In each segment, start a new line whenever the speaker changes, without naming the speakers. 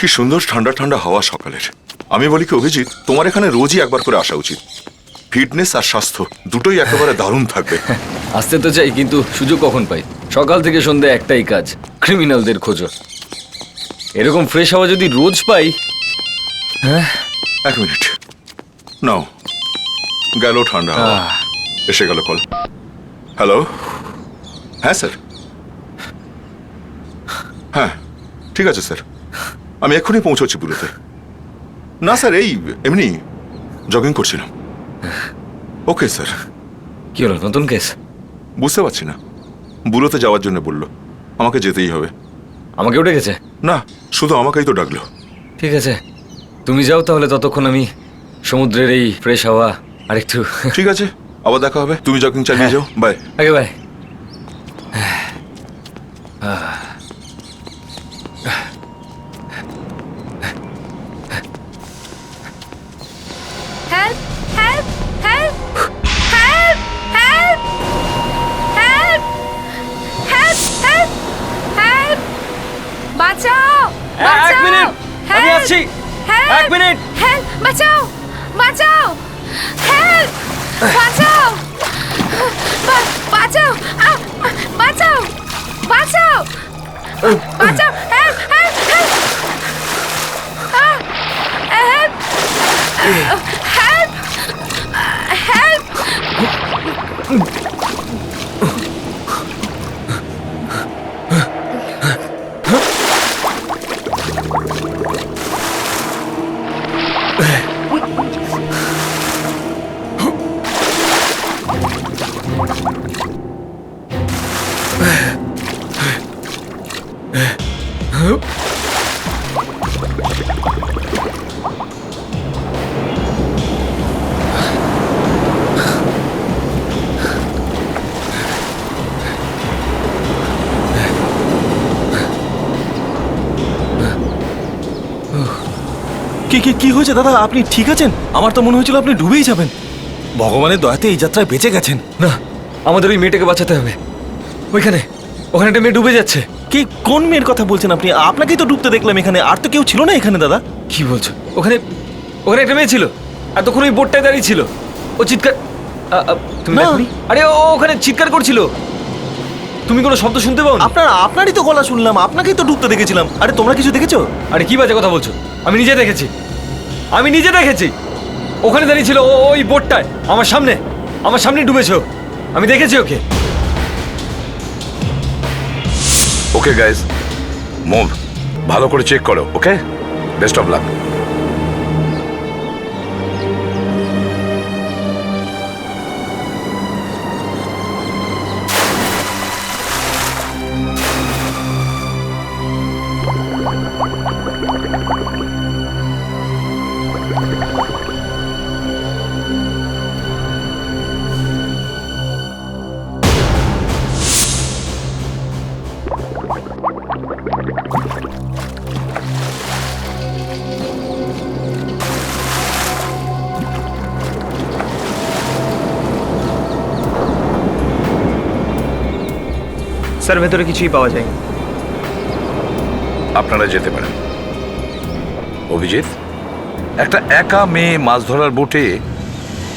কি সুন্দর ঠান্ডা ঠান্ডা হাওয়া সকালের। আমি বলি কি অভিজিৎ, তোমার এখানে রোজই একবার করে আসা উচিত। ফিটনেস আর স্বাস্থ্য দুটোই একেবারে দারুণ থাকবে।
আসতে তো চাই, কিন্তু সুযোগ কখন পাই? সকাল থেকে সন্ধ্যে একটাই কাজ, ক্রিমিনালদের খোঁজো। এরকম ফ্রেশ হাওয়া যদি রোজ পাই। হ্যাঁ,
এক মিনিট নাও, গেল ঠান্ডা হাওয়া। এসে গেল কল। হ্যালো, হ্যাঁ স্যার, হ্যাঁ ঠিক আছে স্যার, আমি এক্ষুনি পৌঁছচ্ছি বুড়োতে। না স্যার, এই এমনি জগিং করছিলাম। Okay sir.
কি হলো, নতুন কেস?
বুঝতে পারছি না, বুড়োতে যাওয়ার জন্য বললো, আমাকে যেতেই হবে।
আমাকেও ডেকেছে?
না, শুধু আমাকেই তো ডাকলো।
ঠিক আছে, তুমি যাও তাহলে, ততক্ষণ আমি সমুদ্রের এই ফ্রেশ হাওয়া আর একটু।
ঠিক আছে, আবার দেখা হবে। তুমি জগিং চালিয়ে যাও। বাই।
আগে by.
Help! Help! Help! Help! Help! Help! Help! Help! Help! বাঁচাও!
এক
বাঁচাও!
মিনিট, আমি
Help!
আসছি।
Help!
এক মিনিট।
Help! বাঁচাও! বাঁচাও! Help! বাঁচাও! বাঁচাও! আহ! বাঁচাও! বাঁচাও! বাঁচাও! Help! Help! Help! আহ! Help! Help! Help!
কি কি কি হয়েছে দাদা? আপনি ঠিক আছেন? আমার তো মনে হয়েছিল আপনি ডুবেই যাবেন। ভগবানের দয়াতে এই যাত্রায় বেঁচে গেছেন।
না, আমাদের ওই মেয়েটাকে বাঁচাতে হবে। ওখানে একটা মেয়ে ডুবে যাচ্ছে।
কি, কোন মেয়ের কথা বলছেন আপনি? আপনাকেই তো ডুবতে দেখলাম এখানে, আর তো কেউ ছিল না এখানে দাদা।
কি বলছো? ওখানে একটা মেয়ে ছিল, এতক্ষণ ওই বোটটায় দাঁড়িয়ে ছিল। ও চিৎকার, তুমি
না।
দেখোনি? আরে ও ওখানে চিৎকার করছিল। তুমি কোনো শব্দ শুনতে পাও?
আপনারই তো গলা শুনলাম, আপনাকেই তো ডুবতে দেখেছিলাম। আরে তোমরা কিছু দেখেছো?
আরে কি বাজে কথা বলছো? আমি নিজে দেখেছি, আমি নিজে দেখেছি। ওখানে দাঁড়িয়ে ছিল ওই বোটটায়, আমার সামনে ডুবেছো। আমি দেখেছি ওকে।
ওকে গাইজ, মুভ, ভালো করে চেক করো। ওকে, বেস্ট অফ লাক।
স্যার, ভেতরে কিছুই পাওয়া যায়নি।
আপনারা যেতে পারেন। অভিজিৎ, একটা একা মেয়ে মাছ ধরার বোটে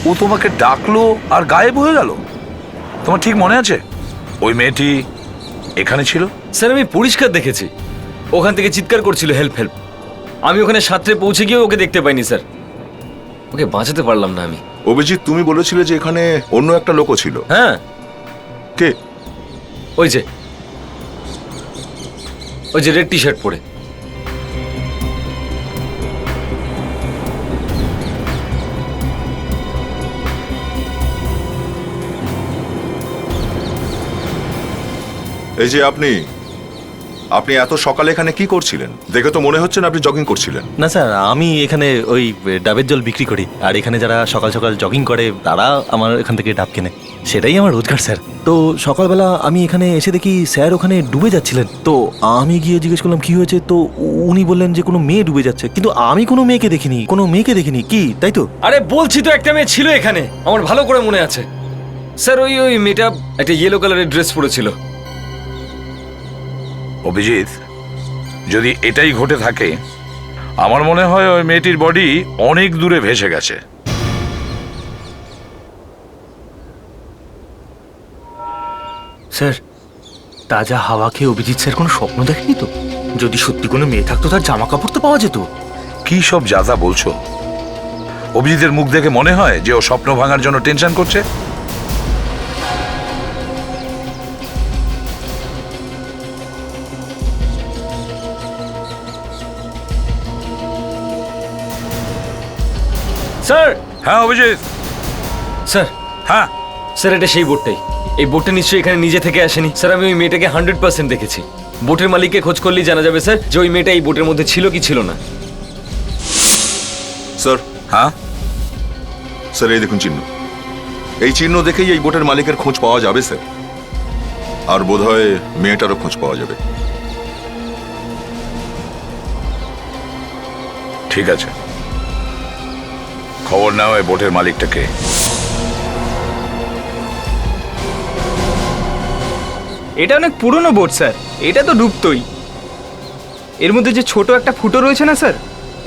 ও তোমাকে ডাকলো আর গায়েব হয়ে গেল। তোমার ঠিক মনে আছে ওই মেয়েটি এখানে ছিল?
স্যার, আমি পরিষ্কার দেখেছি, ওখান থেকে চিৎকার করছিল হেল্প হেল্প। আমি ওখানে সাঁতরে পৌঁছে গিয়ে ওকে দেখতে পাইনি স্যার। ওকে বাঁচাতে পারলাম না আমি।
অভিজিৎ, তুমি বলেছিলে যে এখানে অন্য একটা লোকও ছিল।
হ্যাঁ,
কে?
ওই যে রেড টি শার্ট পরে।
এই যে আপনি এত সকালে এখানে কি করছিলেন? দেখে তো মনে হচ্ছে না আপনি জগিং করছিলেন।
না স্যার, আমি এখানে ওই ডাবের জল বিক্রি করি, আর এখানে যারা সকাল সকাল জগিং করে তারা আমার এখান থেকে ডাব কেনে, সেটাই আমার রোজগার স্যার। তো সকালবেলা আমি এখানে এসে দেখি স্যার ওখানে ডুবে যাচ্ছিলেন। তো আমি গিয়ে জিজ্ঞেস করলাম কি হয়েছে, তো উনি বললেন যে কোনো মেয়ে ডুবে যাচ্ছে, কিন্তু আমি কোনো মেয়েকে দেখিনি। কি তাই তো?
আরে বলছি তো, একটা মেয়ে ছিল এখানে, আমার ভালো করে মনে আছে স্যার। ওই মেয়েটা একটা ইয়েলো কালারের ড্রেস পরেছিল।
অভিজিৎ, যদি এটাই ঘটে থাকে আমার মনে হয় ওই মেয়েটির বডি অনেক দূরে ভেসে গেছে।
স্যার তাজা হাওয়া খেয়ে অভিজিৎ স্যার কোনো স্বপ্ন দেখেনি তো? যদি সত্যি কোনো মেয়ে থাকতো তার জামা কাপড় তো পাওয়া যেত।
কি সব যা বলছো? অভিজিতের মুখ দেখে মনে হয় যে ও স্বপ্ন ভাঙার জন্য টেনশন করছে।
স্যার
হ্যাঁ অভিজিৎ।
স্যার
হ্যাঁ
স্যার এটা সেই বোটটাই। এই বোটটা নিশ্চয়ই এখানে নিজে থেকে আসেনি স্যার। আমি ওই মেয়েটাকে 100% দেখেছি। বোটের মালিককে খোঁজ করলেই জানা যাবে স্যার যে ওই মেয়েটা এই বোটের মধ্যে ছিল কি ছিল না।
স্যার,
হ্যাঁ
স্যার এই দেখুন চিহ্ন। এই চিহ্ন দেখেই এই বোটের মালিকের খোঁজ পাওয়া যাবে স্যার। আর বোধহয় মেয়েটারও খোঁজ পাওয়া যাবে।
ঠিক আছে, খবর নাও এই বোটের মালিকটাকে।
এটা অনেক পুরনো বোট স্যার, এটা তো ডুবতোই। এর মধ্যে যে ছোট একটা ফুটো রয়েছে না স্যার,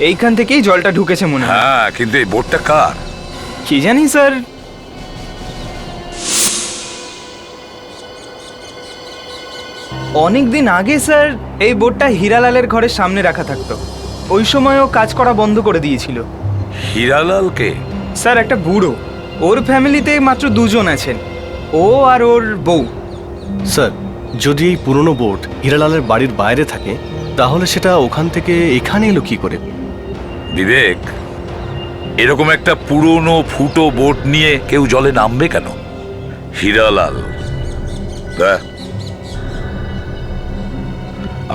এইখান থেকেই জলটা ঢুকেছে মনে হয়।
হ্যাঁ কিন্তু এই বোটটা কার?
কি জানি স্যার। অনেক দিন আগে স্যার এই বোটটা হীরালালের ঘরের সামনে রাখা থাকতো। ওই সময়ও কাজ করা বন্ধ করে দিয়েছিল।
হীরালালকে?
স্যার একটা বুড়ো, ওর ফ্যামিলিতে মাত্র 2 জন আছেন, ও আর ওর বউ।
স্যার, যদি এই পুরনো বোট হীরালালের বাড়ির বাইরে থাকে তাহলে সেটা ওখান থেকে এখানে এলো কি করে?
বিবেক, এরকম একটা পুরনো ফুটো বোট নিয়ে কেউ জলে নামবে কেন? হীরালাল, দেখ,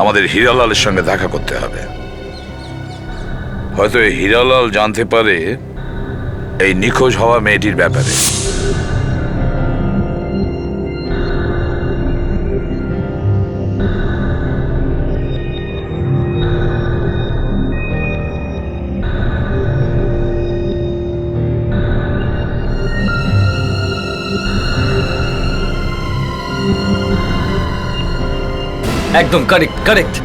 আমাদের হীরালালের সঙ্গে দেখা করতে হবে। হয়তো এই হীরালাল জানতে পারে এই নিখোঁজ হওয়া মেয়েটির ব্যাপারে।
একদম কারেক্ট কারেক্ট,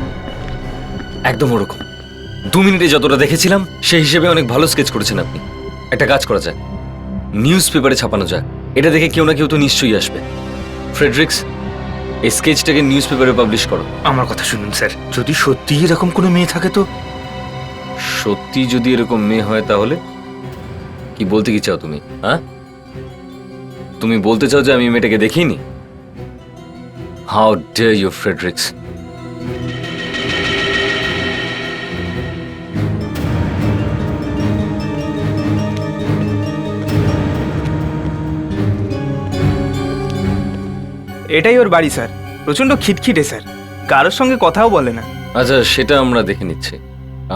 একদম ওরকম। 2 মিনিটে যতটা দেখেছিলাম সেই হিসেবে অনেক ভালো স্কেচ করেছেন আপনি। একটা কাজ করা যাক, নিউজ পেপারে ছাপানো যাক। এটা দেখে কেউ না কেউ তো নিশ্চয়ই আসবে। ফ্রেডরিক্স, এই স্কেচটাকে নিউজ পেপারে পাবলিশ করো।
আমার কথা শুনুন স্যার, যদি সত্যি এরকম কোনো মেয়ে থাকে তো?
সত্যি যদি এরকম মেয়ে হয় তাহলে কি বলতে কি চাও তুমি? হ্যাঁ, তুমি বলতে চাও যে আমি মেয়েটাকে দেখিনি? How dare you Fredericks!
এটাই ওর বাড়ি স্যার। প্রচন্ড খিটখিটে স্যার, কারোর সঙ্গে কথাও বলে না।
আচ্ছা, সেটা আমরা দেখে নিচ্ছি।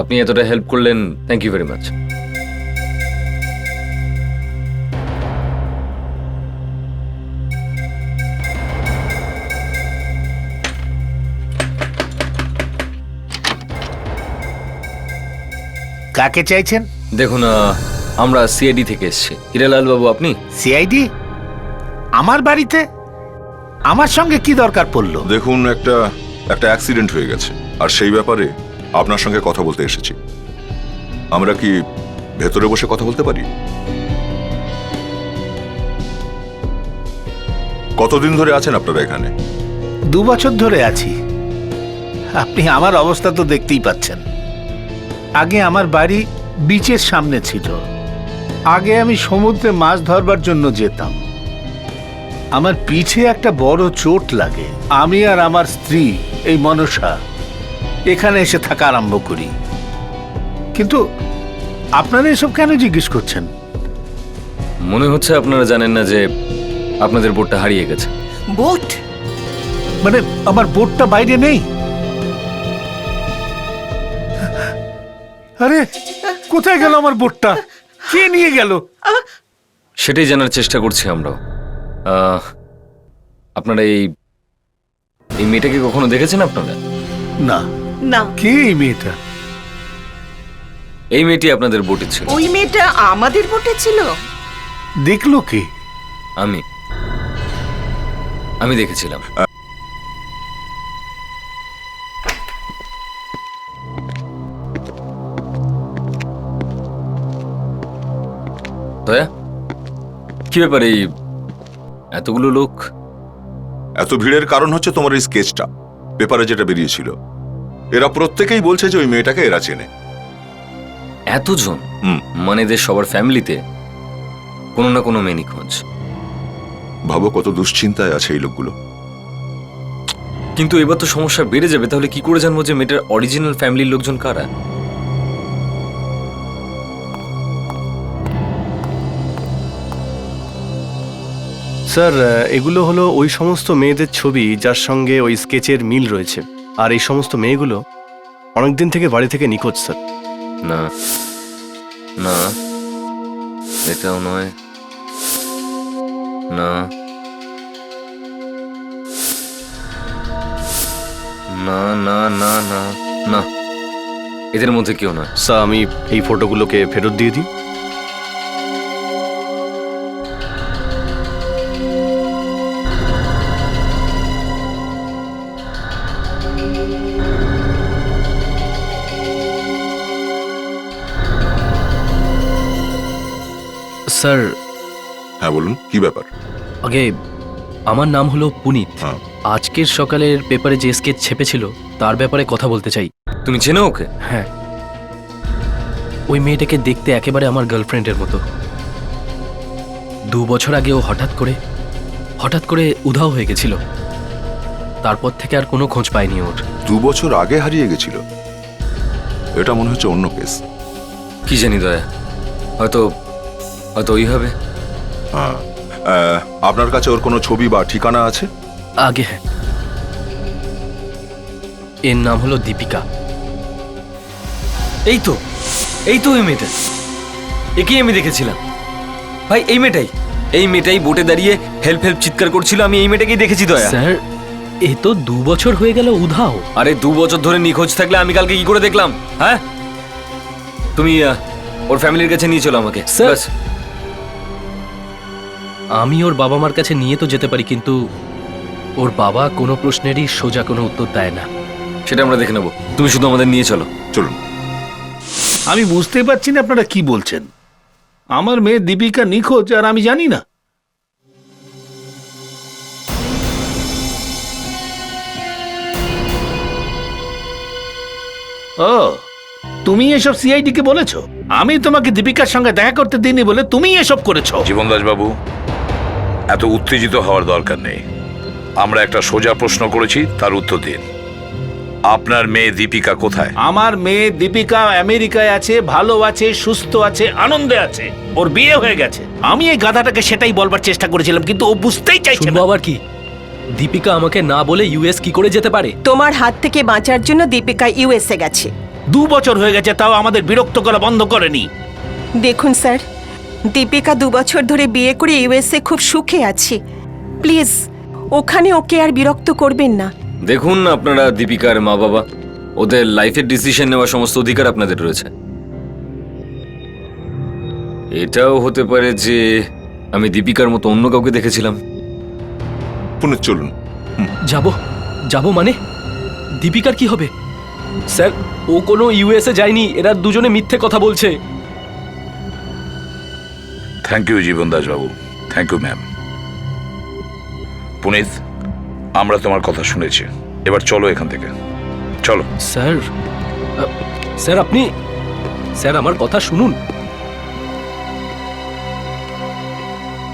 আপনি এতটা হেল্প করলেন, থ্যাংক ইউ ভেরি মাচ।
কাকে চাইছেন?
দেখুন, আমরা সিআইডি থেকে এসেছি। হিরালাল বাবু আপনি?
সিআইডি? আমার বাড়িতে আমার সঙ্গে কি দরকার পড়লো?
দেখুন, একটা অ্যাক্সিডেন্ট হয়ে গেছে, আর সেই ব্যাপারে আপনার সঙ্গে কথা বলতে এসেছি। আমরা কি ভেতরে বসে কথা বলতে পারি? কতদিন ধরে আছেন আপনারা এখানে?
2 বছর ধরে আছি। আপনি আমার অবস্থা তো দেখতেই পাচ্ছেন। আগে আমার বাড়ি বিচের সামনে ছিল। আগে আমি সমুদ্রে মাছ ধরবার জন্য যেতাম। আমার পিঠে একটা বড় চোট লাগে। আমি আর আমার স্ত্রী এই মনসা এখানে এসে থাকা আরম্ভ করি। কিন্তু আপনারা এসব কেন জিজ্ঞেস করছেন?
মনে হচ্ছে আপনারা জানেন না যে আপনাদের বোটটা হারিয়ে গেছে।
বোট?
মানে আমার বোটটা বাইরে নেই? আরে কোথায় গেল আমার বোটটা? কে নিয়ে গেল?
সেটাই জানার চেষ্টা করছি আমরাও। আপনারা এই মেয়েটাকে কখনো দেখেছেন আপনারা?
না।
না,
কে এই মেয়েটা?
এই মেয়েটি আপনাদের বোটে ছিল।
ওই মেয়েটা আমাদের বোটে ছিল।
দেখলো কে?
আমি দেখেছিলাম। কি ব্যাপার এই এতগুলো লোক?
এত ভিড়ের কারণ হচ্ছে তোমার এই স্কেচটা, পেপারে যেটা বেরিয়েছিল। এরা প্রত্যেকেই বলছে যে ওই মেয়েটাকে এরা চেনে।
এতজন?
হুম।
মানে এদের সবার ফ্যামিলিতে কোনো না কোনো মেয়ে নিখোঁজ।
ভাবো কত দুশ্চিন্তায় আছে এই লোকগুলো।
কিন্তু এবার তো সমস্যা বেড়ে যাবে, তাহলে কি করে জানবো যে মেয়েটার অরিজিনাল ফ্যামিলির লোকজন কারা?
স্যার, এগুলো হলো ওই সমস্ত মেয়েদের ছবি যার সঙ্গে ওই স্কেচের মিল রয়েছে। আর এই সমস্ত মেয়েগুলো অনেকদিন থেকে বাড়ি থেকে নিখোঁজ স্যার।
না না, এটাও নয়। না না না না না না, এদের মধ্যে কেউ না।
স্যার, আমি এই ফটোগুলোকে ফেরত দিয়ে দিই। স্যার,
হ্যাঁ বলুন, কি ব্যাপার?
আগে আমার নাম হলো পুনিত।
হ্যাঁ।
আজকের সকালের পেপারে যে স্কেচ ছেপেছিল তার ব্যাপারে কথা বলতে চাই।
তুমি চেনো ওকে?
হ্যাঁ, ওই মেয়েটাকে দেখতে একেবারে আমার গার্লফ্রেন্ডের মতো। 2 বছর আগে ও হঠাৎ করে উধাও হয়ে গেছিল। তারপর থেকে আর কোনো খোঁজ পাইনি ওর।
2 বছর আগে হারিয়ে গেছিল? এটা মনে হচ্ছে অন্য কেস।
কি জানি দয়া, হয়তো হয়তো ওই হবে।
হ্যাঁ, আপনার কাছে ওর কোনো ছবি বা ঠিকানা আছে?
আগে হ্যাঁ, এর নাম হলো দীপিকা।
এই তো এই মেয়েটা, একেই আমি দেখেছিলাম। ভাই এই মেয়েটাই বোটে দাঁড়িয়ে হেল্প চিৎকার করছিল। আমি এই মেয়েটাকেই দেখেছি দয়া।
স্যার, এ তো 2 বছর হয়ে গেল উধাও।
আরে 2 বছর ধরে নিখোঁজ থাকলে আমি কালকে কি করে দেখলাম? হ্যাঁ, তুমি ওর ফ্যামিলির কাছে নিয়ে চলো আমাকে।
স্যার।
ব্যাস।
আমি ওর বাবা মার কাছে নিয়ে তো যেতে পারি, কিন্তু ওর বাবা কোনো প্রশ্নেরই সোজা কোনো উত্তর দেয় না।
সেটা আমরা দেখে নেবো, তুমি শুধু আমাদের নিয়ে চলো।
চলুন।
আমি বুঝতেই পারছি না আপনারা কি বলছেন। আমার মেয়ে দীপিকা নিখোঁজ আর আমি জানি না? ও, তুমি এসব সিআইডি কে বলেছো? আমি তোমাকে দীপিকার সঙ্গে দেখা করতে দিইনি বলে তুমি এসব করেছো।
জীবনদাস বাবু, এত উত্তেজিত হওয়ার দরকার নেই। আমরা একটা সোজা প্রশ্ন করেছি, তার উত্তর দিন। আপনার মেয়ে দীপিকা কোথায়?
আমার মেয়ে দীপিকা আমেরিকায় আছে, ভালো আছে, সুস্থ আছে, আনন্দে আছে। ওর বিয়ে হয়ে গেছে। আমি এই গাধাটাকে সেটাই বলবার চেষ্টা করেছিলাম, কিন্তু ও বুঝতেই চাইছে
শুনবো
না।
আবার কি? দীপিকা আমাকে না বলে ইউএস কি করে যেতে পারে?
তোমার হাত থেকে বাঁচার জন্য দীপিকা ইউএসএ গেছে।
2 বছর হয়ে গেছে, তাও আমাদের বিরক্ত করা বন্ধ করেনি।
দেখুন স্যার, দীপিকা 2 বছর ধরে বিয়ে করে ইউএসএ খুব সুখে আছে। প্লিজ ওখানে ওকে আর বিরক্ত করবেন না।
দেখুন, আপনারা দীপিকার মা বাবা, ওদের লাইফের ডিসিশন নেওয়ার সমস্ত অধিকার আপনাদের রয়েছে। এটাও হতে পারে যে আমি দীপিকার মতো অন্য কাউকে দেখেছিলাম।
পুনঃ চলুন।
যাব মানে? দীপিকার কি হবে? স্যার, ও কোনো ইউএসএ যায়নি। এরা দুজনে মিথ্যে কথা বলছে।
Thank you Jibandas Babu, thank you ma'am. Punit, আমরা তোমার কথা শুনেছি, এবার চলো এখান থেকে, চলো।
স্যার, স্যার আমার কথা শুনুন।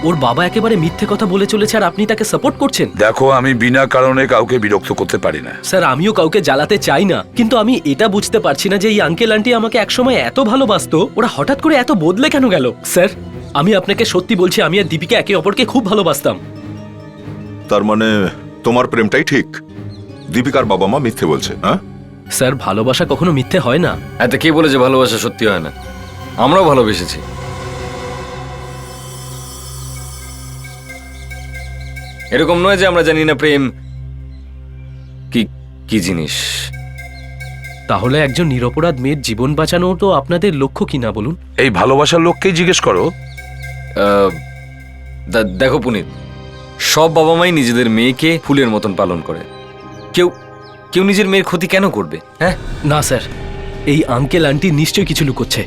ওর বাবা একেবারে মিথ্যে কথা বলে চলেছে আর আপনি তাকে সাপোর্ট করছেন।
দেখো, আমি বিনা কারণে কাউকে বিরক্ত করতে পারি না।
স্যার, আমিও কাউকে জ্বালাতে চাই না, কিন্তু আমি এটা বুঝতে পারছি না যে এই আঙ্কেল আন্টি আমাকে একসময় এত ভালোবাসতো, ওরা হঠাৎ করে এত বদলে কেন গেল? স্যার, আমি আপনাকে সত্যি বলছি, আমি আর দীপিকা একে অপরকে খুব ভালোবাসতাম।
তার মানে তোমার প্রেমটাই ঠিক, দীপিকার বাবা মা মিথ্যে বলছে? হ্যাঁ
স্যার, ভালোবাসা কখনো মিথ্যে হয় না।
এত কে বলে যে ভালোবাসা সত্যি হয় না? আমরাও ভালোবেসেছি। এরকম নয় যে আমরা জানি না প্রেম কি কি জিনিস।
তাহলে একজন নিরপরাধ মেয়ের জীবন বাঁচানো তো আপনাদের লক্ষ্য কি না বলুন?
এই ভালোবাসার লোককেই জিজ্ঞেস করো।
দেখো পুনিত, সব বাবা মাই নিজেদের মেয়েকে ফুলের মতন পালন করে। কেউ কেউ নিজের মেয়ের ক্ষতি কেন করবে? হ্যাঁ
না স্যার, এই আঙ্কেল আন্টি নিশ্চয়ই কিছু লুকোচ্ছে।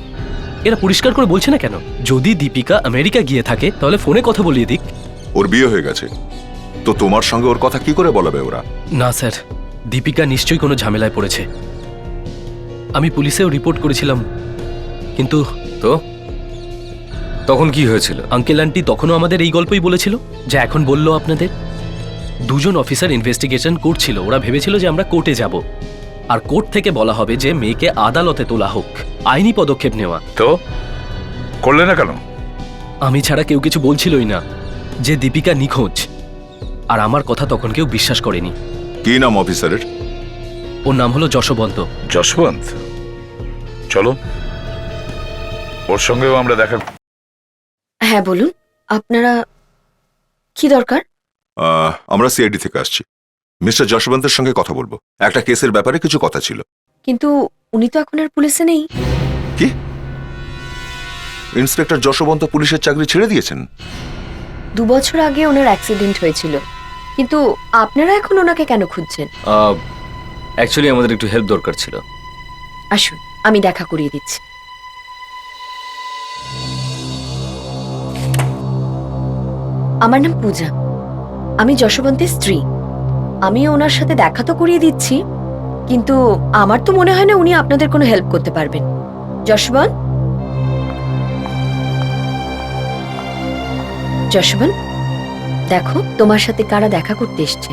এরা পরিষ্কার করে বলছে না কেন? যদি দীপিকা আমেরিকা গিয়ে থাকে তাহলে ফোনে কথা বলিয়ে দিক।
ওর বিয়ে হয়ে গেছে, তো তোমার সঙ্গে ওর কথা কি করে বলাবে ওরা?
না স্যার, দীপিকা নিশ্চয়ই কোনো ঝামেলায় পড়েছে। আমি পুলিশেও রিপোর্ট করেছিলাম, কিন্তু
তো তখন কি হয়েছিল?
আঙ্কেল আন্টি তখনও আমাদের এই গল্পই বলেছিল, যা এখন বললো আপনাদের। দুজন অফিসার ইনভেস্টিগেশন করছিল। ওরা ভেবেছিল যে আমরা কোর্টে যাব, আর কোর্ট থেকে বলা হবে যে মেয়েকে আদালতে তোলা হোক, আইনি পদক্ষেপ নেওয়া।
তো করলে না কেন?
আমি ছাড়া কেউ কিছু বলছিলই না যে দীপিকা নিখোঁজ, আর আমার কথা তখন কেউ বিশ্বাস করেনি।
কি নাম অফিসারের?
ওর নাম হলো যশবন্ত।
যশবন্ত? চলো, ওর সঙ্গেও আমরা দেখা।
হ্যাঁ বলুন, আপনারা কি দরকার?
আমরা সিআইডি থেকে আসছি। মিস্টার যশবন্তের সঙ্গে কথা বলবো, একটা কেসের ব্যাপারে কিছু কথা ছিল।
কিন্তু উনি তো এখন আর পুলিশে নেই।
কি? ইন্সপেক্টর যশবন্ত পুলিশের চাকরি ছেড়ে দিয়েছেন?
2 বছর আগে ওনার অ্যাক্সিডেন্ট হয়েছিল, কিন্তু আপনারা এখন ওনাকে কেন খুঁজছেন?
অ্যাকচুয়ালি আমাদের একটু হেল্প দরকার ছিল।
আসুন, আমি দেখা করিয়ে দিচ্ছি। আমার নাম পূজা, আমি যশবন্তের স্ত্রী। আমি ওনার সাথে দেখা তো করিয়ে দিচ্ছি, কিন্তু আমার তো মনে হয় না উনি আপনাদের কোনো হেল্প করতে পারবেন। যশবন্ত, যশবন্ত, দেখো তোমার সাথে কারা দেখা করতে এসছে।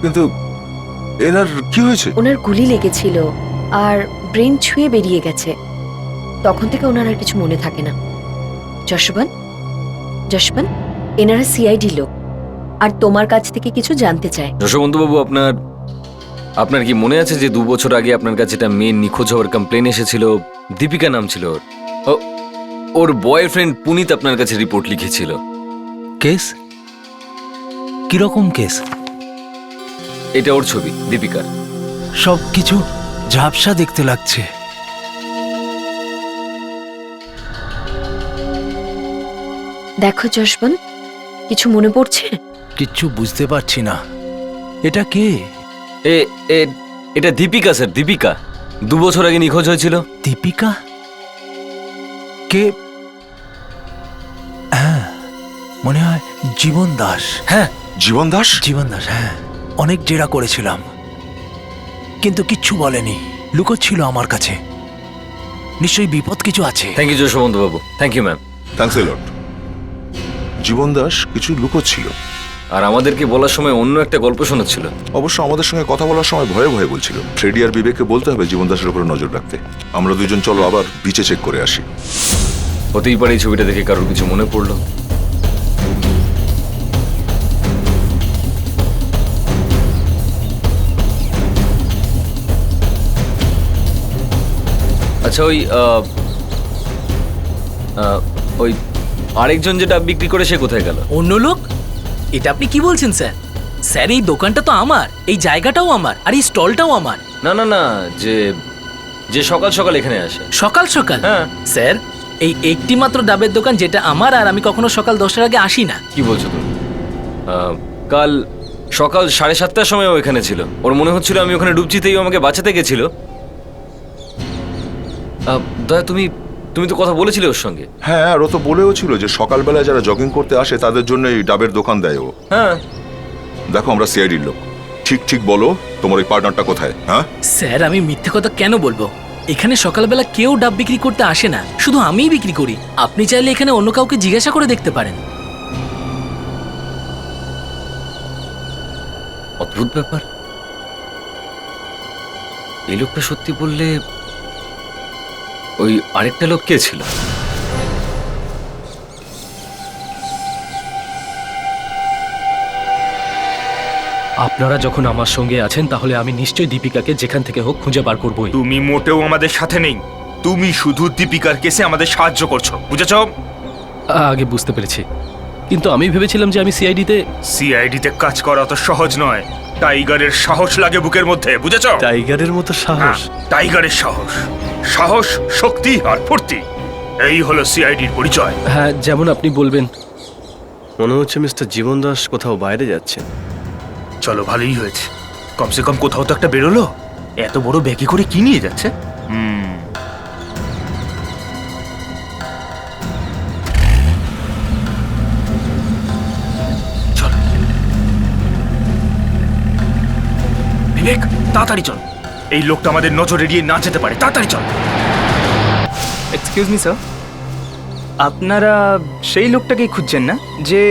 কিন্তু এনার কি হয়েছে?
ওনার গুলি লেগেছিল আর ব্রেন ছুঁয়ে বেরিয়ে গেছে। তখন থেকে ওনার আর কিছু মনে থাকে না। যশবন্ত, যশবন্ত, এনারা সিআইডি লোক, আর তোমার কাছ থেকে কিছু জানতে চায়।
যশবন্ত বাবু, আপনার কি মনে আছে যে 2 বছর আগে আপনার কাছে একটা মেয়ে নিখোঁজ হওয়ার কমপ্লেন এসেছিল? দীপিকা নাম ছিল ওর। ওর বয়ফ্রেন্ড পুনিত আপনার কাছে রিপোর্ট লিখেছিল।
কেস? কিরকম কেস?
এটা ওর ছবি, দীপিকার।
সব কিছু ঝাপসা দেখতে লাগছে।
দেখো যশবন্ত, কিছু মনে পড়ছে?
কিচ্ছু বুঝতে পারছি না। এটা কে?
এটা দীপিকা স্যার, দীপিকা 2 বছর আগে নিখোঁজ হয়েছিল।
দীপিকা? কে? হ্যাঁ, মনে হয় জীবন দাস।
হ্যাঁ,
জীবন দাস?
জীবন দাস, হ্যাঁ। অনেক জেরা করেছিলাম, কিন্তু কিচ্ছু বলেনি, লুকোচ্ছিল আমার কাছে। নিশ্চয়ই বিপদ কিছু আছে।
Thank you Jaswant babu, thank you ma'am.
Thanks a lot. Jiban Das কিছু লুকোচ্ছিল,
আর আমাদেরকে বলার সময় অন্য একটা গল্প শোনাচ্ছিল।
অবশ্য আমাদের সঙ্গে কথা বলার সময় ভয়ে ভয়ে বলছিল। ফ্রেডি আর বিবেককে বলতে হবে জীবন দাসের উপরে নজর রাখতে। আমরা দুজন চলো আবার বিচে চেক করে আসি।
হতেই পারে এই ছবিটা দেখে কারোর কিছু মনে পড়লো। আচ্ছা, ওই আরেকজন যেটা বিক্রি করে সে কোথায় গেল?
অন্য লোক? এটা আপনি কি বলছেন স্যার? স্যার, এই দোকানটা তো আমার, এই জায়গাটাও আমার, আর এই স্টলটাও আমার।
না না না, যে সকাল সকাল এখানে আসে।
সকাল সকাল?
হ্যাঁ
স্যার, এই একটি মাত্র ডাবের দোকান যেটা আমার, আর আমি কখনো সকাল 10টার আগে আসি না।
কি বলছো তুমি? কাল সকাল 7:30টার সময় ও এখানে ছিল। ওর মনে হচ্ছিল আমি ওখানে ডুবছিতেই ও আমাকে বাঁচাতে গেছিল। দয়া, তুমি তো কথা বলেছিলে ওর সঙ্গে।
হ্যাঁ, আর ও তো বলেও ছিল যে সকালবেলায় যারা জগিং করতে আসে তাদের জন্য এই ডাবের দোকান দেয় ও।
হ্যাঁ,
দেখো আমরা সিআইডির লোক। ঠিক ঠিক বলো, তোমার ওই পার্টনারটা কোথায়? হ্যাঁ
স্যার, আমি মিথ্যে কথা কেন বলবো? এখানে সকালবেলা কেউ ডাব বিক্রি করতে আসে না, শুধু আমিই বিক্রি করি। আপনি চাইলে এখানে অন্য কাউকে জিজ্ঞাসা করে দেখতে পারেন।
অদ্ভুত ব্যাপার। এই লোকটা সত্যি বললে ওই আরেকটা লোক কে ছিল?
আপনারা যখন আমার সঙ্গে আছেন তাহলে আমি নিশ্চয়ই দীপিকাকে যেখান থেকে হোক খুঁজে বার করবই।
তুমি মোটেও আমাদের সাথে নেই, তুমি শুধু দীপিকার কেসে আমাদের সাহায্য করছো, বুঝেছো?
আগে বুঝতে পেরেছি, কিন্তু আমি ভেবেছিলাম যে আমি
সিআইডিতে কাজ করা অত সহজ নয়। টাইগারের সাহস লাগে বুকের মধ্যে, বুঝেছো?
টাইগারের মতো সাহস?
টাইগারের সাহস, সাহস, শক্তি আর ফুর্তি, এই হলো সিআইডির পরিচয়।
হ্যাঁ, যেমন আপনি বলবেন।
মনে হচ্ছে মিস্টার জীবন দাস কোথাও বাইরে যাচ্ছেন।
চলো, ভালোই হয়েছে, কমসে কম কোথাও তো একটা বেরোলো। এত বড় ব্যাগে করে কি নিয়ে যাচ্ছে? বিবেক তাড়াতাড়ি চল, এই লোকটা আমাদের নজর এড়িয়ে না যেতে পারে, তাড়াতাড়ি চল। এক্সকিউজ মি স্যার, আপনারা সেই লোকটাকেই খুঁজছেন না যে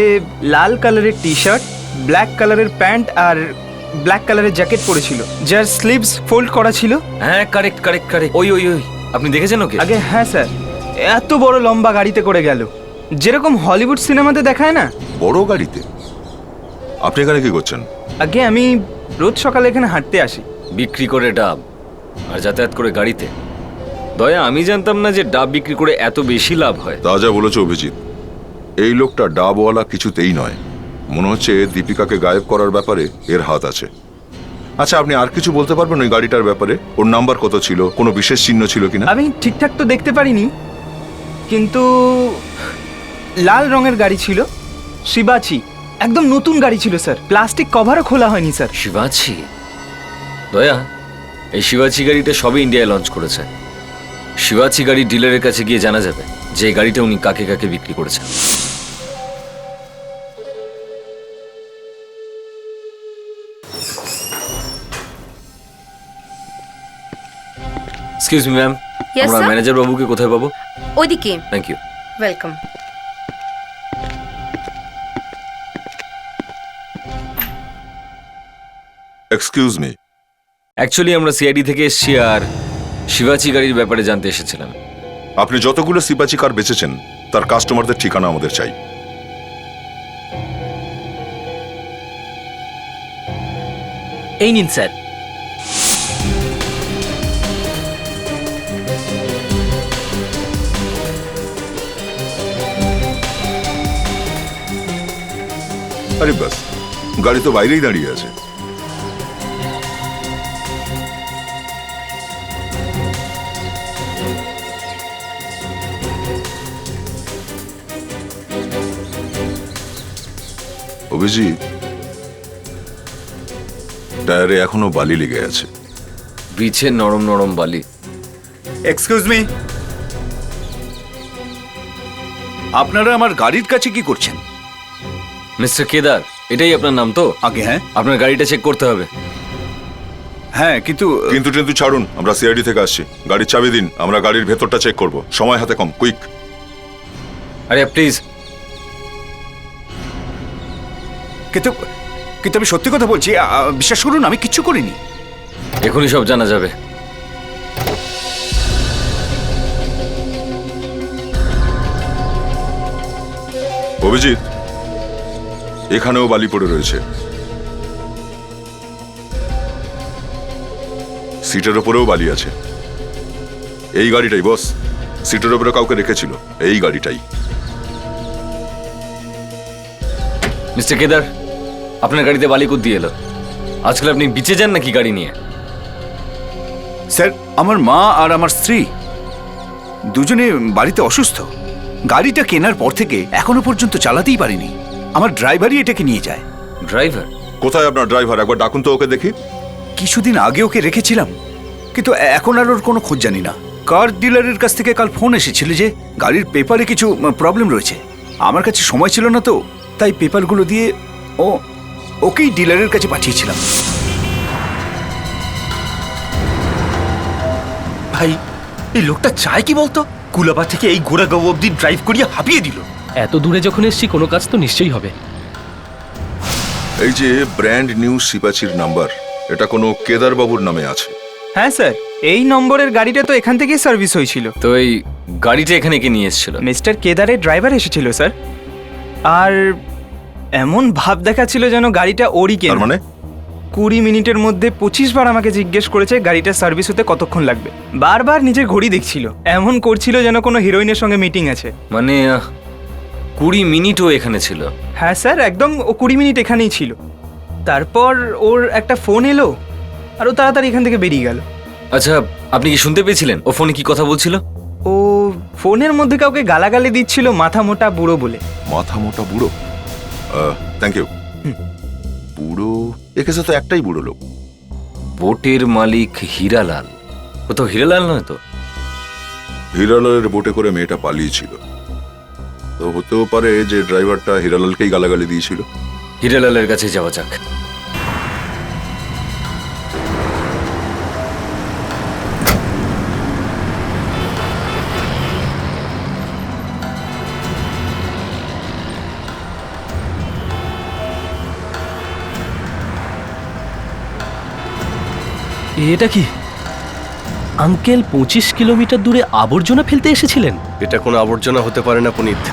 লাল কালারের টি শার্ট, ব্ল্যাক কালারের প্যান্ট আর ব্ল্যাক কালারের জ্যাকেট পরেছিল, যার স্লিভস ফোল্ড করা ছিল?
হ্যাঁ কারেক্ট কারেক্ট কারেক্ট, ওই ওই ওই। আপনি দেখেছেন ওকে?
আগে হ্যাঁ স্যার, এত বড় লম্বা গাড়িতে করে গেল, যেরকম হলিউড সিনেমাতে দেখায় না।
বড় গাড়িতে? আপনি এখানে কি করছেন?
আগে আমি রোজ সকালে এখানে হাঁটতে আসি।
বিক্রি করে ডাব আর যাতায়াত করে গাড়িতে? দয়া, আমি জানতাম না যে ডাব বিক্রি করে এত বেশি লাভ হয়।
তা যা বলেছ অভিজিৎ, এই লোকটা ডাবওয়ালা কিছুতেই নয়। মনে হচ্ছে দীপিকাকে গায়েব করার ব্যাপারে এর হাত আছে। আচ্ছা, আপনি আর কিছু বলতে পারবেন ওই গাড়িটার ব্যাপারে? ওর নাম্বার কত ছিল, কোনো বিশেষ চিহ্ন ছিল কিনা?
আমি ঠিকঠাক তো দেখতে পারিনি, কিন্তু লাল রঙের গাড়ি ছিল, শিবাচি, একদম নতুন গাড়ি ছিল স্যার, প্লাস্টিক কভারও খোলা হয়নি স্যার।
শিবাচি? দয়া, এই শিবাচি গাড়িটা সবে ইন্ডিয়ায় লঞ্চ করেছে। শিবাচি গাড়ির ডিলারের কাছে গিয়ে জানা যাবে যে এই গাড়িটা উনি কাকে কাকে বিক্রি করেছেন। এক্সকিউজ মি ম্যাম,
Yes,
আমরা
sir?
ম্যানেজার বাবুকে কোথায় পাবো?
ওইদিকে।
Thank you.
Welcome.
Excuse me,
actually আমরা সিআইডি থেকে এসেছি আর শিবাচি গাড়ির ব্যাপারে জানতে এসেছিলাম।
আপনি যতগুলো সিপাচি কার বেচেছেন তার কাস্টমারদের ঠিকানা আমাদের চাই।
এই নিন স্যার।
আরে বাস, গাড়ি তো বাইরেই দাঁড়িয়ে আছে। অভিজিৎ, টায়ারে এখনো বালি লেগে আছে।
বিছে নরম নরম বালি।
এক্সকিউজ মি, আপনারা আমার গাড়ির কাছে কি করছেন?
মিস্টার কেদার, এটাই আপনার নাম তো?
আগে হ্যাঁ।
আপনার গাড়িটা চেক করতে হবে।
হ্যাঁ, কিন্তু
কিন্তু ছাড়ুন, আমরা সিআইডি থেকে আসছি। গাড়ির চাবি দিন, আমরা গাড়ির ভেতরটা চেক করব। সময় হাতে কম, কুইক।
আরে প্লিজ।
কিন্তু আমি সত্যি কথা বলছি, বিশ্বাস করুন আমি কিচ্ছু করিনি।
এখনই সব জানা যাবে।
অভিজিৎ, এখানেও বালি পড়ে রয়েছে। সিটের ওপরেও বালি আছে। এই গাড়িটাই বস, সিটের ওপরে কাউকে রেখেছিল, এই গাড়িটাই।
মিস্টার কেদার, আপনার গাড়িতে বালি কোথা দিয়ে এলো? আজকাল আপনি বিচে যান নাকি গাড়ি নিয়ে?
স্যার, আমার মা আর আমার স্ত্রী দুজনে বাড়িতে অসুস্থ। গাড়িটা কেনার পর থেকে এখনো পর্যন্ত চালাতেই পারিনি। আমার ড্রাইভারই এটাকে নিয়ে যায়।
ড্রাইভার?
কোথায় আপনার ড্রাইভার? একবার ডাকুন তো ওকে দেখি।
কিছুদিন আগে ওকে রেখেছিলাম, কিন্তু এখন আর ওর কোনো খোঁজ জানি না। কার ডিলারের কাছ থেকে কাল ফোন এসেছিল যে গাড়ির পেপারে কিছু প্রবলেম রয়েছে। আমার কাছে সময় ছিল না তো, তাই পেপারগুলো দিয়ে ওকেই ডিলারের কাছে পাঠিয়েছিলাম।
ভাই, এই লোকটা চায় কি বলতো? কুলাবা থেকে এই গোড়াগাঁও অব্দি ড্রাইভ করিয়ে হাঁপিয়ে দিল।
এত দূরে যখন এসছি কোনো কাজ তো নিশ্চয়ই হবে।
এই যে ব্র্যান্ড নিউ সিপাচির নাম্বার, এটা কোনো কেদার বাবুর নামে আছে?
হ্যাঁ স্যার, এই নম্বরের গাড়িটা তো এখান থেকেই সার্ভিস হয়েছিল।
তো এই গাড়িটা এখানে কে নিয়ে এসেছিল?
মিস্টার কেদারের ড্রাইভার এসেছিল স্যার, আর এমন ভাব দেখাচ্ছিল যেন গাড়িটা ওরই কেনা।
তার মানে
20 মিনিটের মধ্যে 25 বার আমাকে জিজ্ঞেস করেছে গাড়িটার সার্ভিস হতে কতক্ষণ লাগবে। বারবার নিজের ঘড়ি দেখছিল, এমন করছিল যেন কোনো হিরোইনের সঙ্গে মিটিং আছে।
মানে 20 মিনিটও এখানে ছিল?
হ্যাঁ স্যার, একদম ও 20 মিনিট এখানেই ছিল। তারপর ওর একটা ফোন এলো আর ও তাড়াতাড়ি এখান থেকে বেরিয়ে গেল।
আচ্ছা, আপনি কি শুনতে পেয়েছিলেন ও ফোনে কি কথা বলছিল?
ও ফোনের মধ্যে কাউকে গালাগালি দিচ্ছিল মাথা মোটা বুড়ো বলে।
মাথা মোটা বুড়ো? Thank you. বুড়ো? একেছে তো একটাই বুড়ো লোক।
বোটের মালিক হীরালাল। ও তো হীরালাল নয় তো?
হীরালালের বোটে করে মেয়েটা পালিয়েছিল, তো হতেও পারে যে ড্রাইভারটা হীরালালকেই গালাগালি দিয়েছিল।
হীরালালের কাছে যাওয়া যাক।
এটা কি আঙ্কেল 25 কিলোমিটার দূরে আবর্জনা ফেলতে এসেছিলেন?
এটা কোনো আবর্জনা হতে পারে না পুনিত।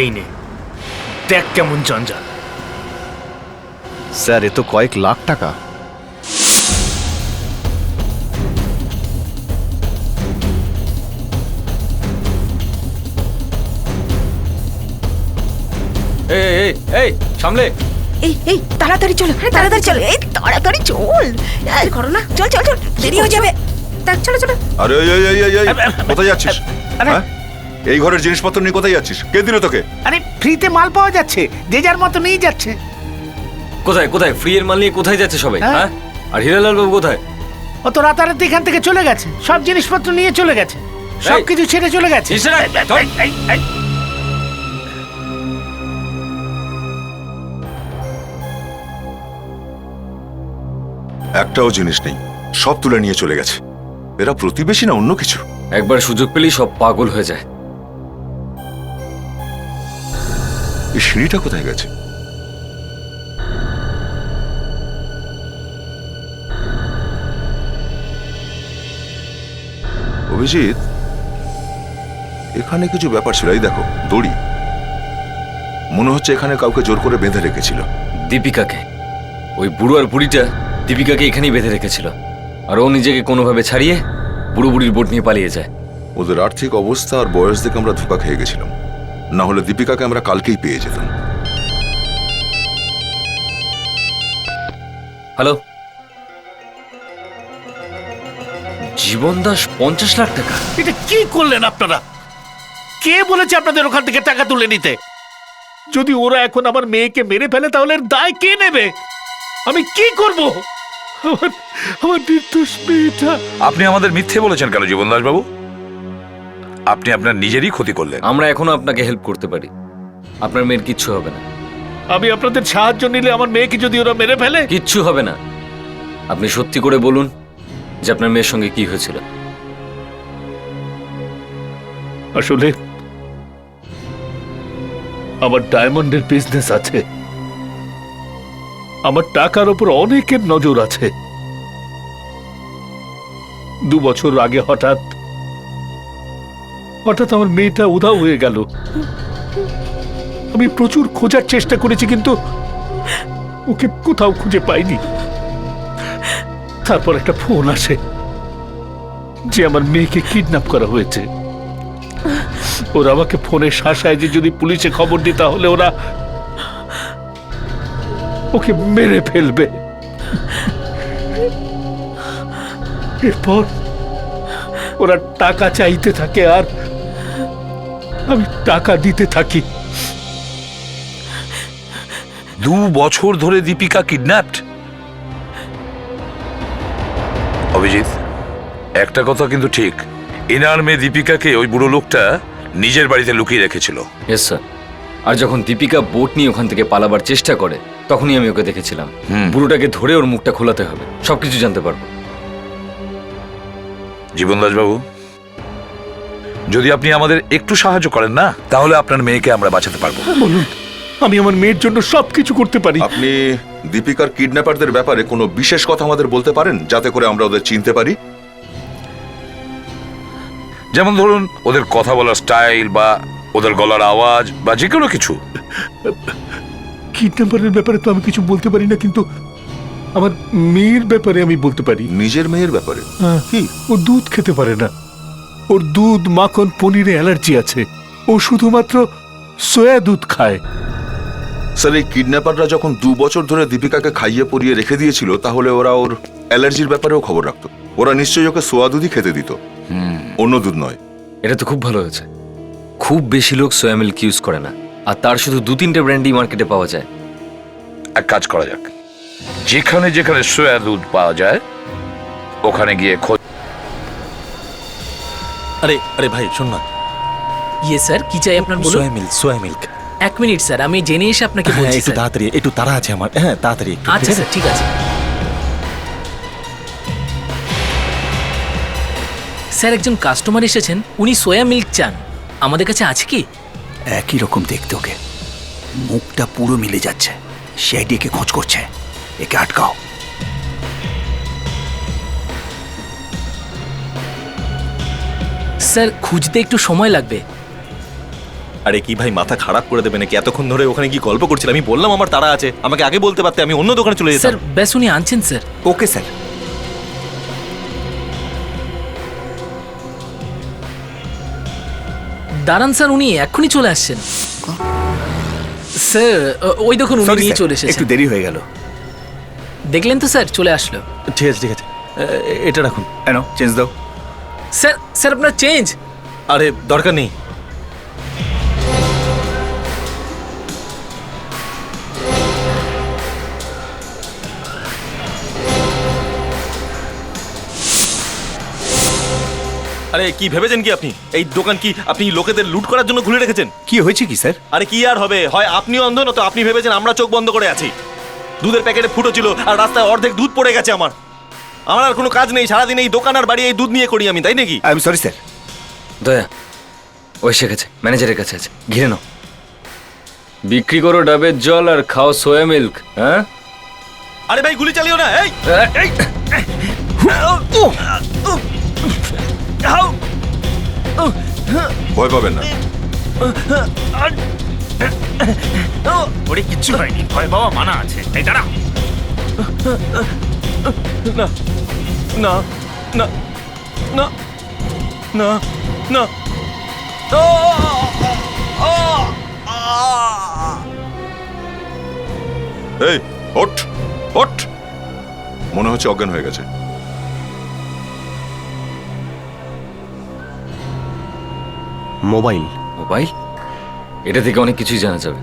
এই নে, দেখ কেমন জঞ্জাল।
স্যার, এ তো কয়েক লাখ টাকা।
এই এই এই সামলে।
এই তাড়াতাড়ি চলো, তাড়াতাড়ি চলো, এই তাড়াতাড়ি চল, আর করো না, চল চল চল, দেরি হয়ে যাবে। দেখ, চলো চলো।
আরে এই, এই, এই, এই, কোথায় যাচ্ছিস? হ্যাঁ? এই ঘরের জিনিসপত্র নিয়ে কোথায় যাচ্ছিস? কে দিল তোকে?
আরে ফ্রিতে মাল পাওয়া যাচ্ছে, যে যার মতো নিয়ে যাচ্ছে।
কোথায় কোথায় ফ্রি এর মাল নিয়ে কোথায় যাচ্ছে সবাই?
হ্যাঁ?
হ্যাঁ, আর হিরালাল বাবু কোথায়?
ও তো রাতারাতি এখান থেকে চলে গেছে, সব জিনিসপত্র নিয়ে চলে গেছে, সবকিছু ছেড়ে চলে গেছে।
একটাও জিনিস নেই, সব তুলে নিয়ে চলে গেছে। এরা প্রতিবেশী না অন্য কিছু?
একবার সুযোগ পেলেই সব পাগল হয়ে যায়।
এই সিঁড়িটা কোথায় গেছে? অভিজিৎ, এখানে কিছু ব্যাপার ছিল। এই দেখো, দড়ি। মনে হচ্ছে এখানে কাউকে জোর করে বেঁধে রেখেছিল।
দীপিকাকে, ওই বুড়ো আর বুড়িটা দীপিকাকে এখানেই বেঁধে রেখেছিল, আর ও নিজেকে কোনোভাবে ছাড়িয়ে বুড়ো বুড়ির বোট নিয়ে পালিয়ে যায়।
ওদের আর্থিক অবস্থা আর বয়স দেখে আমরা ধোঁকা খেয়ে গেছিলাম, না হলে দীপিকাকে আমরা কালকেই পেয়ে যেতাম।
হ্যালো, জীবন দাস 50 লাখ টাকা?
এটা কি করলেন আপনারা? কে বলেছে আপনাদের ওখান থেকে টাকা তুলে নিতে? যদি ওরা এখন আমার মেয়েকে মেরে ফেলে তাহলে এর দায় কে নেবে? আমি কি করব? আমার নির্দোষ মেয়েটা।
আপনি আমাদের মিথ্যে বলেছেন কেন জীবনদাস বাবু? আপনি আপনার নিজেরই ক্ষতি করলেন।
আমরা এখনো আপনাকে হেল্প করতে পারি, আপনার মেয়ের কিচ্ছু হবে না।
আমি আপনাদের সাহায্য নিলে আমার মেয়েকে যদি ওরা মেরে ফেলে?
কিচ্ছু হবে না। আপনি সত্যি করে বলুন যে আপনার মেয়ের সঙ্গে কি হয়েছিল।
আসলে আমার ডায়মন্ডের বিজনেস আছে, আমার টাকার উপর অনেকের নজর আছে। 2 বছর আগে হঠাৎ আমার মেয়েটা উধাও হয়ে গেল। আমি প্রচুর খোঁজার চেষ্টা করেছি, কিন্তু ওকে কোথাও খুঁজে পাইনি। তারপর একটা ফোন আসে যে আমার মেয়েকে কিডন্যাপ করা হয়েছে। ওরা আমাকে ফোনে শাসায় যে যদি পুলিশে খবর দিই তাহলে ওরা ওকে মেরে ফেলবে। এরপর ওরা টাকা চাইতে থাকে আর আমি টাকা দিতে থাকি।
2 বছর ধরে দীপিকা কিডন্যাপড? অভিজিৎ, একটা কথা কিন্তু ঠিক, এনার মেয়ে দীপিকাকে ওই বুড়ো লোকটা নিজের বাড়িতে লুকিয়ে রেখেছিল।
Yes sir. আর যখন দীপিকা বোট নিয়ে ওখান থেকে পালাবার চেষ্টা করে তখনই আমি ওকে দেখেছিলাম। বুড়োটাকে ধরে ওর মুখটা খোলাতে হবে, সবকিছু জানতে পারবো।
জীবনদাস বাবু, যদি আপনি আমাদের একটু সাহায্য করেন না, তাহলে আপনার মেয়েকে আমরা বাঁচাতে পারবো।
বলুন, আমি আমার মেয়ের জন্য সবকিছু করতে পারি।
আপনি দীপিকার কিডন্যাপারদের ব্যাপারে কোনো বিশেষ কথা আমাদের বলতে পারেন, যাতে করে আমরা ওদের চিনতে পারি?
যেমন ধরুন ওদের কথা বলার স্টাইল, বা ওদের গলার আওয়াজ, বা যে কোনো কিছু।
কিডন্যাপারের ব্যাপারে তো আমি কিছু বলতে পারি না, কিন্তু আমার মেয়ের ব্যাপারে আমি বলতে পারি।
নিজের মেয়ের ব্যাপারে?
কি? ও দুধ খেতে পারে না, ওর দুধ, মাখন, পনিরে অ্যালার্জি আছে। ও শুধুমাত্র সয়া দুধ খায়।
স্যার, এই কিডন্যাপাররা যখন 2 বছর ধরে দীপিকাকে খাইয়ে পরিয়ে রেখে দিয়েছিল, তাহলে ওরা ওর অ্যালার্জির ব্যাপারেও খবর রাখতো। ওরা নিশ্চয়ই ওকে সোয়া দুধই খেতে দিত, অন্য দুধ নয়।
এটা তো খুব ভালো হয়েছে। খুব বেশি লোক সোয়া মিল্ক ইউজ করে না, আর তার শুধু 2-3টে ব্র্যান্ডই মার্কেটে পাওয়া যায়।
এক কাজ করা যাক, যেখানে যেখানে সয়া দুধ পাওয়া যায় ওখানে গিয়ে খোঁজ।
আরে আরে ভাই শোন না,
ইয়ে স্যার কি চাই আপনার বলুন।
সোয়া মিল্ক।
1 মিনিট স্যার, আমি জেনে এসে আপনাকে
হ্যাঁ
বলছি
একটু
স্যার।
তাড়াতাড়ি, একটু তাড়া আছে আমার, হ্যাঁ তাড়াতাড়ি একটু,
আচ্ছা
ঠিক আছে?
স্যার ঠিক আছে। স্যার একজন কাস্টমার এসেছেন, উনি সোয়া মিল্ক চান, আমাদের কাছে আছে কি?
একই রকম দেখতে ওকে, মুখটা পুরো মিলে যাচ্ছে। সিআইডিকে খোঁজ করছে, একে আটকাও।
স্যার খুঁজতে একটু সময় লাগবে।
আরে কি ভাই মাথা খারাপ করে দেবে নাকি? এতক্ষণ ধরে ওখানে কি গল্প করছিলাম? আমি বললাম আমার তাড়া আছে, আমাকে আগে বলতে পারতে, আমি অন্য দোকানে চলে
স্যার
যেতাম।
ব্যাস উনি আনছেন স্যার।
Okay sir.
দাঁড়ান স্যার, উনি এক্ষুনি চলে আসছেন। স্যার ওই দেখুন উনি
Sorry,
নিয়ে
sir,
চলে এসেছেন।
একটু দেরি হয়ে গেল।
দেখলেন তো স্যার, চলে আসলো।
ঠিক আছে ঠিক আছে, এটা রাখুন।
কেন চেঞ্জ দাও।
স্যার স্যার আপনার চেঞ্জ।
আরে দরকার নেই। আরে কি ভেবেছেন কি আপনি? এই দোকান কি আপনি লোকেদের লুট করার জন্য খুলে রেখেছেন?
কি হয়েছে কি স্যার?
আরে কি আর হবে, হয় আপনি অন্ধ না তো আপনি ভেবেছেন আমরা চোখ বন্ধ করে আছি। দুধের প্যাকেটে ফুটো ছিল আর রাস্তায় অর্ধেক দুধ পড়ে গেছে আমার। আমার আর কোনো কাজ নেই, সারাদিন এই দোকান আর বাড়ি এই দুধ নিয়ে করি আমি, তাই নাকি?
I am sorry sir.
দয়া, ও এসে গেছে, ম্যানেজারের কাছে আছে, ঘিরে নাও। বিক্রি করো ডাবের জল আর খাও সোয়া মিল্ক। হ্যাঁ
আরে ভাই গুলি চালিও না, এই
ভয় পাবেন না।
ওরে কিচ্ছু হয়নি, ভয় পাওয়া মানা আছে। এই দাঁড়া।
না না না না না না।
এই ওঠ ওঠ, মনে হচ্ছে অজ্ঞান হয়ে গেছে।
মোবাইল।
মোবাইল, এটা থেকে অনেক কিছুই জানা যাবে।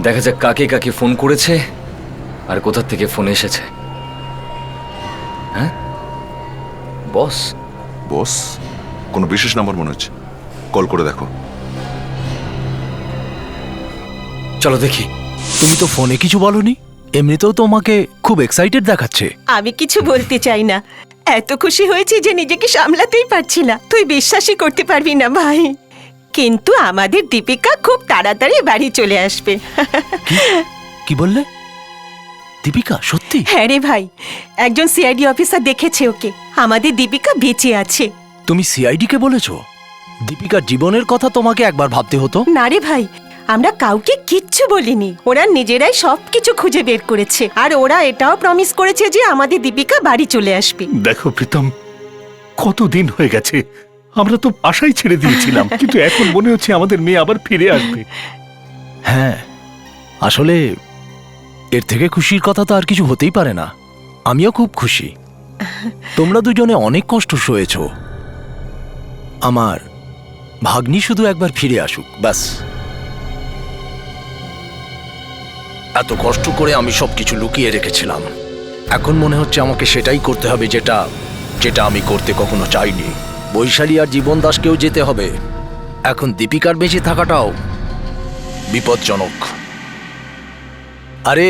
দেখা যাক কাকে কাকে ফোন করেছে আর কোথা থেকে ফোন এসেছে। হ্যাঁ বস।
বস, কোনো বিশেষ নাম্বার মনে হচ্ছে, কল করে দেখো।
চলো দেখি।
তুমি তো ফোনে কিছু বলনি, এমনিতেও তোমাকে খুব এক্সাইটেড দেখাচ্ছে।
আমি কিছু বলতে চাই না, এত খুশি হয়েছি যে নিজেকে সামলাতেই পারছি না। তুই বিশ্বাসই করতে পারবি না ভাই, কিন্তু আমাদের দীপিকা খুব তাড়াতাড়ি বাড়ি চলে আসবে।
কি বললে? দীপিকা সত্যি?
হ্যাঁ রে ভাই, একজন সিআইডি অফিসার দেখেছে ওকে। আমাদের দীপিকা বেঁচে আছে।
তুমি সিআইডি কে বলেছো? দীপিকার জীবনের কথা তোমাকে একবার ভাবতে হতো।
না রে ভাই, আমরা কাউকে কিচ্ছু বলিনি, ওরা নিজেরাই সবকিছু খুঁজে বের করেছে। আর ওরা এটাও প্রমিস করেছে যে আমাদের দীপিকা বাড়ি চলে আসবে।
দেখো প্রীতম, কতদিন হয়ে গেছে, আমরা তো আশাই ছেড়ে দিয়েছিলাম, কিন্তু এখন মনে হচ্ছে আমাদের মেয়ে আবার ফিরে আসবে।
হ্যাঁ, আসলে এর থেকে খুশির কথা তো আর কিছু হতেই পারে না। আমিও খুব খুশি। তোমরা দুজনে অনেক কষ্ট সয়েছ। আমার ভাগ্নি শুধু একবার ফিরে আসুক, ব্যাস। এত কষ্ট করে আমি সবকিছু লুকিয়ে রেখেছিলাম, এখন মনে হচ্ছে আমাকে সেটাই করতে হবে যেটা যেটা আমি করতে কখনো চাইনি। বৈশালী আর জীবন দাসকেও যেতে হবে। এখন দীপিকার বেঁচে থাকাটাও বিপজ্জনক। আরে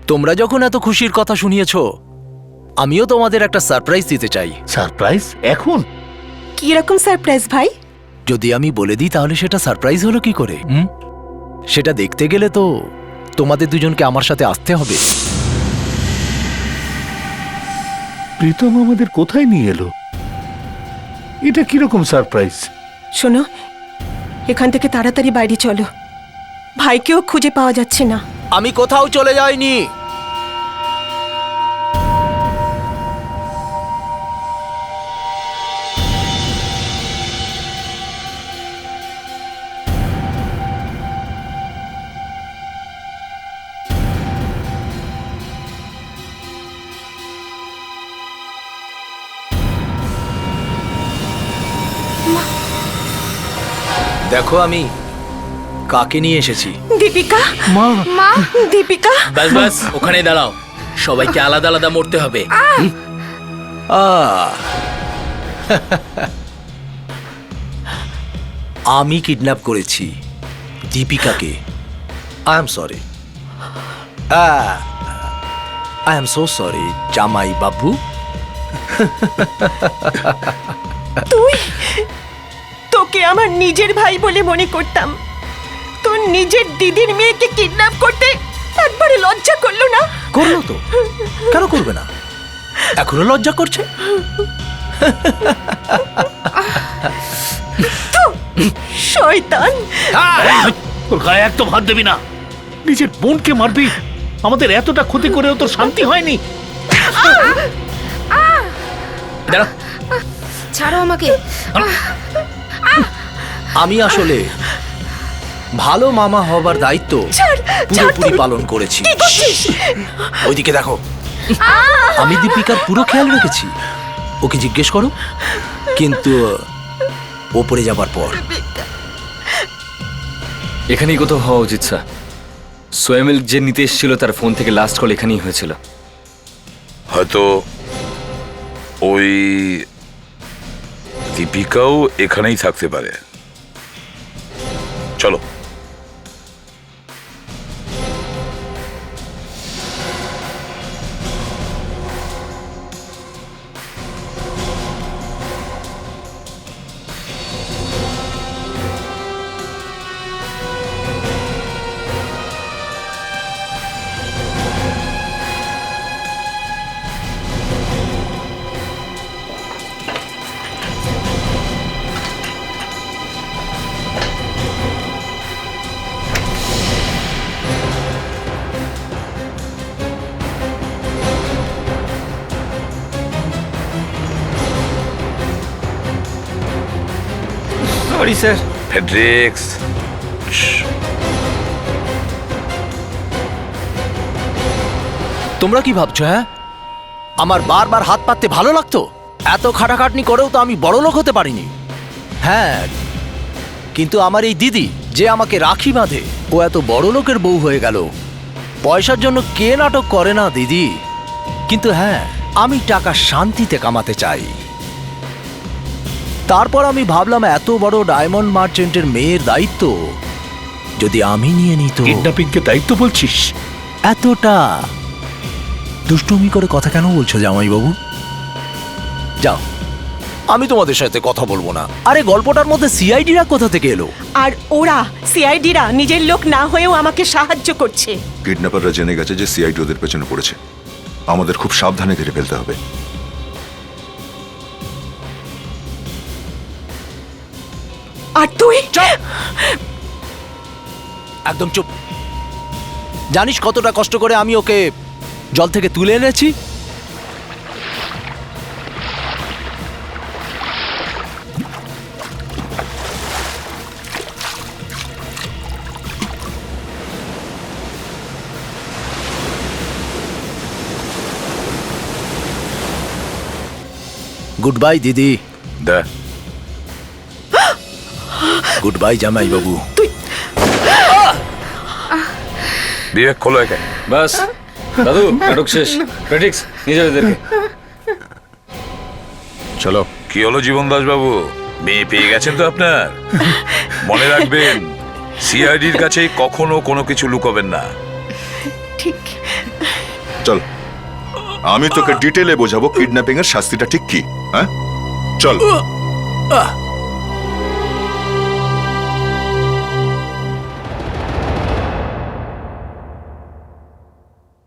তোমরা যখন এত খুশির কথা শুনিয়েছ, আমিও তোমাদের একটা সারপ্রাইজ দিতে চাই।
সারপ্রাইজ? এখন?
কি রকম সারপ্রাইজ ভাই?
যদি আমি বলে দিই তাহলে সেটা সারপ্রাইজ হলো কি করে? সেটা দেখতে গেলে তো তোমাদের দুজনকে আমার সাথে আসতে হবে।
প্রীতম আমাদের কোথায় নিয়ে এলো? এটা কিরকম সারপ্রাইজ?
শোনো, এখান থেকে তাড়াতাড়ি বাইরে চলো, ভাইকেও খুঁজে পাওয়া যাচ্ছে না।
আমি কোথাও চলে যাইনি। দেখো আমি কাকে নিয়ে এসেছি।
দীপিকা।
মা।
মা। দীপিকা।
ব্যাস ব্যাস, ওখানেই দাঁড়াও, সবাইকে আলাদা আলাদা মরতে হবে।
আমি কিডন্যাপ করেছি দীপিকাকে। I am sorry, I am so sorry জামাই বাবু।
তোকে আমার নিজের ভাই বলে মনে করতাম, তোর নিজের দিদির মেয়েকে কিডন্যাপ করতে একবারে লজ্জা করলো না?
করলো তো, কেন করবে না? এখনো লজ্জা করছে।
শয়তান!
ওর গায়ে একদম হাত দিবি না। নিজের বোনকে মারবি? আমাদের এতটা ক্ষতি করেও তোর শান্তি হয়নি?
দাঁড়া,
ছাড়ো আমাকে।
আমি আসলে ভালো মামা হবার দায়িত্ব পুরোপুরি পালন করেছি। ওইদিকে দেখো, আমি দীপিকার পুরো খেয়াল রেখেছি। ওকে জিজ্ঞেস করো, কিন্তু ওপরে যাবার পর।
এখানেই কোথাও হওয়া উচিত স্যার। সোয়েমিল যে নিতে এসেছিল তার ফোন থেকে লাস্ট কল এখানেই হয়েছিল।
হয়তো ওই দীপিকাও এখানেই থাকতে পারে। চলো।
Sorry sir.
ফেডরিক্স,
তোমরা কি ভাবছো? হ্যাঁ, আমার বারবার হাত পাততে ভালো লাগতো? এত খাটাখাটনি করেও তো আমি বড় লোক হতে পারিনি। হ্যাঁ, কিন্তু আমার এই দিদি যে আমাকে রাখি বাঁধে, ও এত বড় লোকের বউ হয়ে গেল। পয়সার জন্য কে নাটক করে না দিদি? কিন্তু হ্যাঁ, আমি টাকা শান্তিতে কামাতে চাই। তারপর আমি ভাবলাম এত বড় ডায়মন্ড মার্চেন্টের মেয়ের দায়িত্ব যদি আমি নিয়ে নিই তো।
কিডন্যাপিংকে দায়িত্ব বলছিস?
এতটা দুষ্টুমি করে কথা কেন বলছো জামাইবাবু? যাও, আমি তোমাদের সাথে কথা বলবো না। আরে গল্পটার মধ্যে সিআইডিরা কোথা থেকে এলো?
আর ওরা সিআইডিরা নিজের লোক না হয়েও আমাকে সাহায্য করছে।
কিডন্যাপাররা জেনে গেছে যে সিআইডি ওদের পেছনে পড়েছে। আমাদের খুব সাবধানে ঘিরে ফেলতে হবে।
আর তুই?
একদম চুপ। জানিস কতটা কষ্ট করে আমি ওকে জল থেকে তুলে এনেছি? গুড বাই দিদি।
দা
গুড বাই জামাই বাবু।
বিবেক, খোলো একে।
বাস দাদু, নাটক শেষ। ফেডরিক্স, নিয়ে যাবে এদেরকে।
চলো।
কি হলো জীবন দাস বাবু, মেয়ে পেয়ে গেছেন তো আপনার? মনে রাখবেন, সিআইডির কাছে কখনো কোনো কিছু লুকোবেন না।
ঠিক।
চল, আমি তোকে ডিটেলে বোঝাবো কিডন্যাপিং এর শাস্তিটা ঠিক কি। হ্যাঁ, চল।